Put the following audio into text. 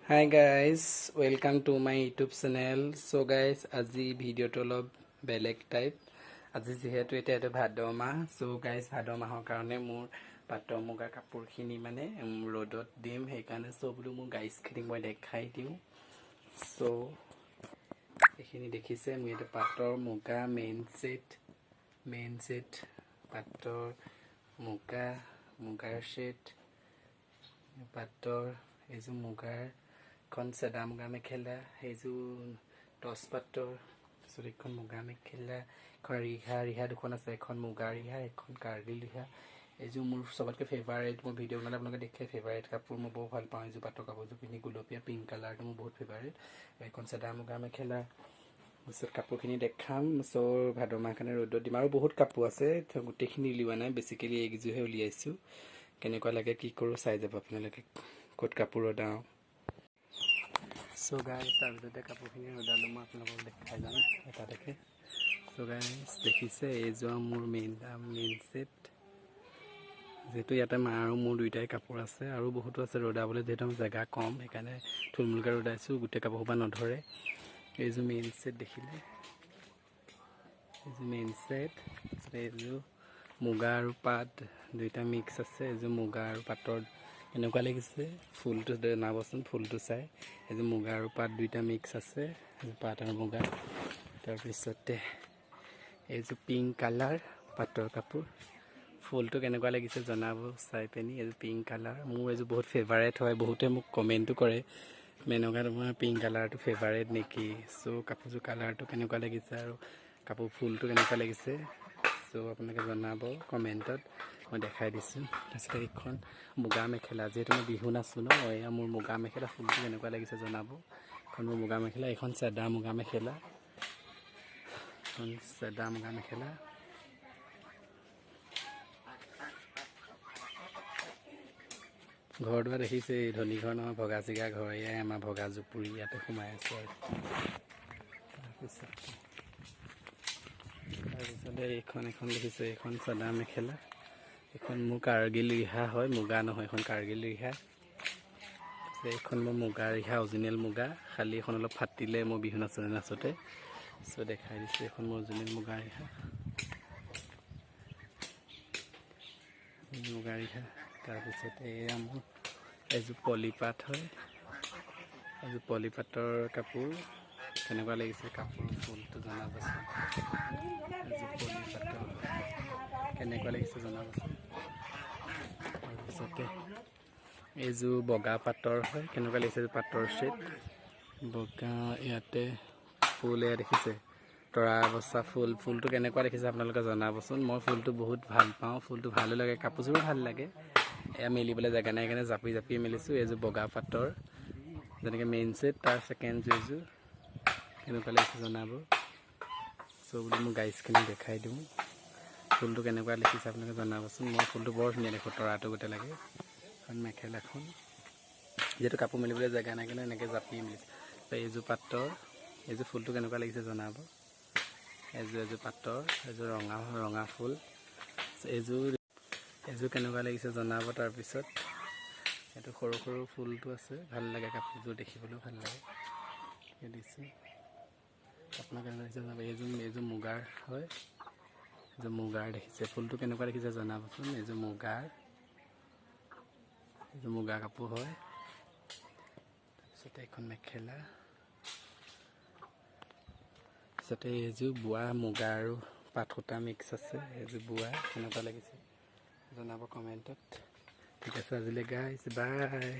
Hi guys, welcome to my YouTube channel. So guys, আজি ভিডিওটো অলপ বেলেগ টাইপ। আজি যেহেতু এটা ভাদ মাহ, so guys ভাদ মাহৰ কাৰণে মোৰ পাটৰ মুগা কাপোৰখিনি মানে ৰ'দত দিম, সেইকাৰণে so বোলো মোৰ গাইজখিনিক মই দেখাই দিওঁ। so এইখিনি দেখিছে মোৰ এটা পাটৰ মুগা মেইন সেট পাটৰ মুগাৰ সেট পাটৰ এইযোৰ মুগাৰ এখন চেদা মুগা মেখেলা, এইযোৰ টচ পাটৰ এখন মুগা মেখেলা, এখন ৰিহা দুখন আছে, এখন মুগা ৰিহা, এখন কাৰ্গিল ৰিহা। এইযোৰ মোৰ চবতকৈ ফেভাৰেট, মোৰ ভিডিঅ' বনালে আপোনালোকে দেখে ফেভাৰেট কাপোৰ, মই বহুত ভাল পাওঁ এইযোৰ পাটৰ কাপোৰযোৰ পিন্ধি, গুলপীয়া পিংক কালাৰটো মোৰ বহুত ফেভাৰেট। এখন চেদা মুগা মেখেলা, তাৰপিছত কাপোৰখিনি দেখাম। চ' ভাদ মাহ কাৰণে ৰ'দত দিম, আৰু বহুত কাপোৰ আছে, গোটেইখিনি উলিওৱা নাই, বেচিকেলি এইকেইযোৰহে উলিয়াইছোঁ। কেনেকুৱা লাগে কি কৰোঁ চাই যাব আপোনালোকে, ক'ত কাপোৰ ৰ'দাওঁ। চ' গাইজ তাৰপিছতে কাপোৰখিনি ৰ'দালোঁ, মই আপোনালোকক দেখাই যাম এটা দেখে। চ' গাইজ দেখিছে এইযোৰ মোৰ মেইন ছেট, যিহেতু ইয়াতে মা আৰু মোৰ দুইটাই কাপোৰ আছে, আৰু বহুতো আছে ৰ'দাবলৈ, যিহেতু মোৰ জেগা কম সেইকাৰণে থুলমূলকৈ ৰ'দাইছোঁ, গোটেই কাপোৰ সোপা নধৰে। এইযোৰ মেইন ছেট দেখিলে, এইযোৰ মেইন ছেট, এইযোৰ মুগা আৰু পাট দুইটা মিক্স আছে। এইযোৰ মুগা আৰু পাটৰ এনেকুৱা লাগিছে, ফুলটো জনাবচোন, ফুলটো চাই। এইযোৰ মুগা আৰু পাট দুইটা মিক্স আছে, পাট আৰু মুগা। তাৰপিছতে এইযোৰ পিংক কালাৰ পাটৰ কাপোৰ, ফুলটো কেনেকুৱা লাগিছে জনাব চাই পিনি। এইযোৰ পিংক কালাৰ, মোৰ এইযোৰ বহুত ফেভাৰেট হয়, বহুতে মোক কমেণ্টো কৰে মেনকা তোমাৰ পিংক কালাৰটো ফেভাৰেট নেকি। চ' কাপোৰযোৰ কালাৰটো কেনেকুৱা লাগিছে আৰু কাপোৰ ফুলটো কেনেকুৱা লাগিছে, চ' আপোনালোকে জনাব কমেণ্টত, মই দেখাই দিছোঁ। তাৰপিছতে এইখন মুগা মেখেলা, যিহেতু মই বিহু নাচোঁ ন, এয়া মোৰ মুগা মেখেলা, ফুলটো কেনেকুৱা লাগিছে জনাব। এখন মোৰ মুগা মেখেলা, এইখন চেদা মুগা মেখেলা, ঘৰ দুৱাৰ দেখিছে, ধনী ঘৰ নহয়, ভগা চিগা ঘৰ, এয়াই আমাৰ ভগা জুপুৰি, ইয়াতে সোমাই আছে আৰু। তাৰপিছতে এখন দেখিছে, এইখন চাদা মেখেলা, এইখন মোৰ কাৰ্গিল ৰিহা হয়, মুগা নহয়, এখন কাৰ্গিল ৰিহা। এইখন মোৰ মুগা ৰিহা, অৰিজিনেল মুগা, খালি এখন অলপ ফাটিলে মই বিহু নাচোঁতে। চ' দেখাই দিছোঁ, এইখন মোৰ অৰিজিনেল মুগা ৰিহা। তাৰপিছতে এয়া মোৰ এইযোৰ পলিপাট হয়, এইযোৰ পলিপাটৰ কাপোৰ, কেনেকুৱা লাগিছে কাপোৰ ফুলটো জনাবচোন। এইযোৰ পলিপাটৰ কেনেকুৱা লাগিছে জনাবচোন। তাৰপিছতে এইযোৰ বগা পাটৰ হয়, কেনেকুৱা লাগিছে পাটৰ ছেট, বগা, ইয়াতে ফুল এয়া দেখিছে, তৰা বচা ফুলটো কেনেকুৱা দেখিছে আপোনালোকে জনাবচোন। মই ফুলটো বহুত ভাল পাওঁ, ফুলটো ভালো লাগে, কাপোৰযোৰো ভাল লাগে। এয়া মেলিবলৈ জেগা নাই কাৰণে জাপি মেলিছোঁ। এইযোৰ বগা পাটৰ যেনেকৈ মেইন ছেট, তাৰ ছেকেণ্ডযোৰ এইযোৰ কেনেকুৱা লাগিছে জনাব। চ' বোলো মোৰ গাইজখিনি দেখাই দিওঁ, ফুলটো কেনেকুৱা দেখিছে আপোনালোকে জনাবচোন। মই ফুলটো বৰ ধুনীয়া দেখোঁ, তৰাটো গোটেই লাগে। এখন মেখেলাখন, যিহেতু কাপোৰ মেলিবলৈ জেগা নাই কাৰণে এনেকৈ জাপি মেলিছোঁ। এইযোৰ পাটৰ, এইযোৰ ফুলটো কেনেকুৱা লাগিছে জনাব। এইযোৰ পাটৰ, এইযোৰ ৰঙা ফুল, এইযোৰ কেনেকুৱা লাগিছে জনাব। তাৰপিছত এইটো সৰু ফুলটো আছে, ভাল লাগে কাপোৰযোৰ, দেখিবলৈও ভাল লাগে দিছোঁ। আপোনাক কেনেকুৱা লাগিছে জনাব। এইযোৰ মুগাৰ হয়, এইযোৰ মুগাৰ দেখিছে, ফুলটো কেনেকুৱা দেখিছে জনাবচোন। এইযোৰ মুগা কাপোৰ হয়। তাৰপিছতে এখন মেখেলা, তাৰপিছতে এইযোৰ বোৱা মুগা আৰু পাট সূতা মিক্স আছে, এইযোৰ বোৱা কেনেকুৱা লাগিছে জনাব কমেণ্টত। ঠিক আছে, আজিলৈ গাইজ বাই।